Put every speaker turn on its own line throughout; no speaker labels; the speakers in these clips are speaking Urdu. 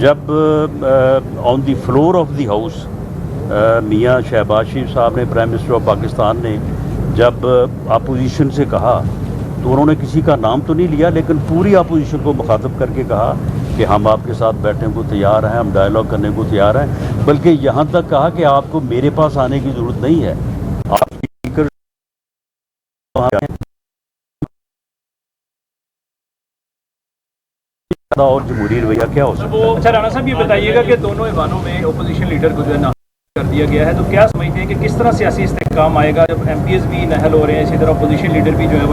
جب آن دی فلور آف دی ہاؤس میاں شہباز شریف صاحب نے، پرائم منسٹر آف پاکستان نے جب اپوزیشن سے کہا تو انہوں نے کسی کا نام تو نہیں لیا، لیکن پوری اپوزیشن کو مخاطب کر کے کہا کہ ہم آپ کے ساتھ بیٹھنے کو تیار ہیں، ہم ڈائلاگ کرنے کو تیار ہیں، بلکہ یہاں تک کہا کہ آپ کو میرے پاس آنے کی ضرورت نہیں ہے، آپ اسپیکر اور جمہوری رویہ کیا ہو سکتا ہے۔
اچھا رانا صاحب یہ بتائیے گا کہ دونوں ایوانوں میں اپوزیشن لیڈر کو جو ہے ناامزد کر دیا گیا ہے، تو کیا سمجھتے ہیں کہ کس طرح سیاسی استحکام آئے گا جب ایم پی ایز بھی نہل ہو رہے ہیں، اسی طرح اپوزیشن لیڈر بھی جو ہے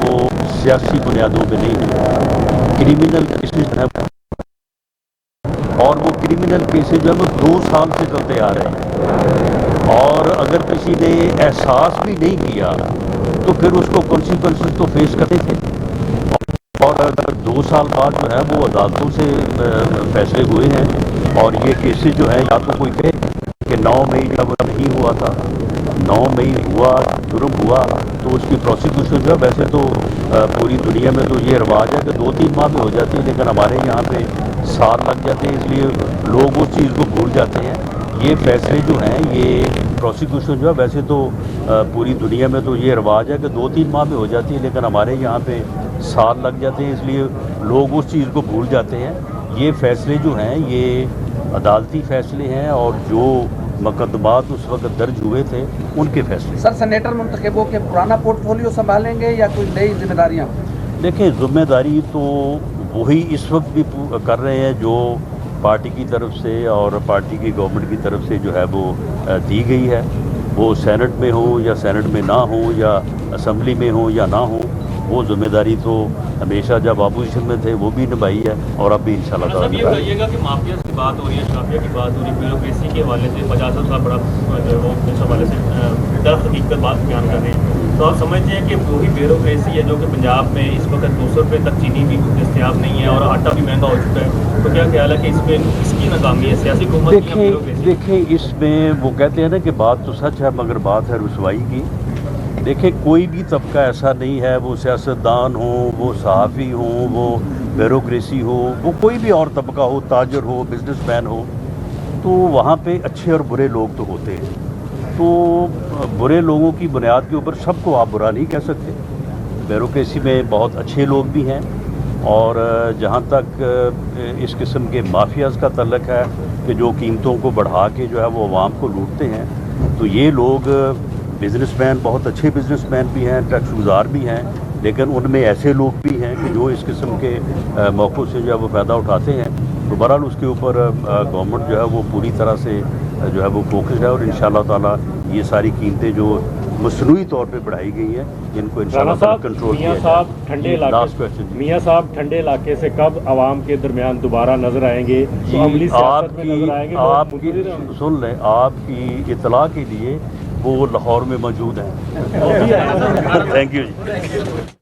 وہ سیاسی بنیادوں پہ نہیں ہے، کریمنل کیسز ہے، اور وہ کریمنل کیسز جو ہے وہ 2 سال سے چلتے آ رہے ہیں، اور اگر کسی نے احساس بھی نہیں کیا تو پھر اس کو کانسیکوینسز تو فیس کرتے تھے، اور اگر 2 سال بعد جو ہے وہ عدالتوں سے فیصلے ہوئے ہیں، اور یہ کیسز جو ہے یا تو کوئی کہے کہ 9 مئی جب نہیں ہوا تھا، 9 مئی ہوا، جرم ہوا تو اس کی پروسیکیوشن جو ہے، ویسے تو پوری دنیا میں تو یہ رواج ہے کہ 2-3 ماہ میں ہو جاتی ہے، لیکن ہمارے یہاں پہ سال لگ جاتے ہیں، اس لیے لوگ اس چیز کو بھول جاتے ہیں۔ یہ فیصلے جو ہیں، یہ پروسیکیوشن جو ہے، ویسے تو پوری دنیا میں تو یہ رواج ہے کہ 2-3 ماہ میں ہو جاتی ہے، لیکن ہمارے یہاں پہ سال لگ جاتے ہیں، اس لیے لوگ اس چیز کو بھول جاتے ہیں۔ یہ فیصلے جو ہیں یہ عدالتی فیصلے ہیں، اور جو مقدمات اس وقت درج ہوئے تھے ان کے فیصلے۔
سر سینیٹر منتخب ہو کے پرانا پورٹ فولیو سنبھالیں گے یا کوئی نئی ذمہ داریاں؟
دیکھیں، ذمہ داری تو وہی اس وقت بھی کر رہے ہیں جو پارٹی کی طرف سے اور پارٹی کی گورنمنٹ کی طرف سے جو ہے وہ دی گئی ہے، وہ سینٹ میں ہو یا سینٹ میں نہ ہو یا اسمبلی میں ہو یا نہ ہو، وہ ذمہ داری تو ہمیشہ جب اپوزیشن میں تھے وہ بھی نبھائی ہے، اور اب بھی انشاءاللہ تعالیٰ
یہ بتائیے گا کہ مافیاز کی بات ہو رہی ہے، شافیہ کی بات ہو رہی ہے، بیوروکریسی کے حوالے سے 50 صاحب بڑا جو ہے وہ اس حوالے سے درخت حقیقت بات بیان کر رہے ہیں، تو آپ سمجھتے ہیں کہ وہی بیوروکریسی ہے جو کہ پنجاب میں اس وقت 200 روپے تک چینی بھی دستیاب نہیں ہے اور آٹا بھی مہنگا ہو چکا ہے، تو کیا خیال ہے کہ اس پہ کس کی ناکامی ہے، سیاسی حکومت کی یا بیوروکریسی؟
دیکھیں اس میں وہ کہتے ہیں نا کہ بات تو سچ ہے مگر بات ہے رسوائی کی۔ دیکھیں کوئی بھی طبقہ ایسا نہیں ہے، وہ سیاستدان ہوں، وہ صحافی ہوں، وہ بیوروکریسی ہو، وہ کوئی بھی اور طبقہ ہو، تاجر ہو، بزنس مین ہو، تو وہاں پہ اچھے اور برے لوگ تو ہوتے ہیں، تو برے لوگوں کی بنیاد کے اوپر سب کو آپ برا نہیں کہہ سکتے۔ بیوروکریسی میں بہت اچھے لوگ بھی ہیں، اور جہاں تک اس قسم کے مافیاز کا تعلق ہے کہ جو قیمتوں کو بڑھا کے جو ہے وہ عوام کو لوٹتے ہیں، تو یہ لوگ بزنس مین بہت اچھے بزنس مین بھی ہیں، ٹیکس گزار بھی ہیں، لیکن ان میں ایسے لوگ بھی ہیں کہ جو اس قسم کے موقعوں سے جو ہے وہ فائدہ اٹھاتے ہیں، تو بہرحال اس کے اوپر گورنمنٹ جو ہے وہ پوری طرح سے جو ہے وہ فوکس ہے، اور انشاءاللہ تعالیٰ یہ ساری قیمتیں جو مصنوعی طور پہ بڑھائی گئی ہیں ان کو انشاءاللہ تعالیٰ کنٹرول کیا جائے۔
میاں صاحب ٹھنڈے علاقے سے کب عوام کے درمیان دوبارہ نظر آئیں گے؟ تو عملی سیاست میں نظر آئیں گے؟
آپ کی سن لیں، آپ کی اطلاع کے لیے وہ لاہور میں موجود ہیں۔ Thank you G.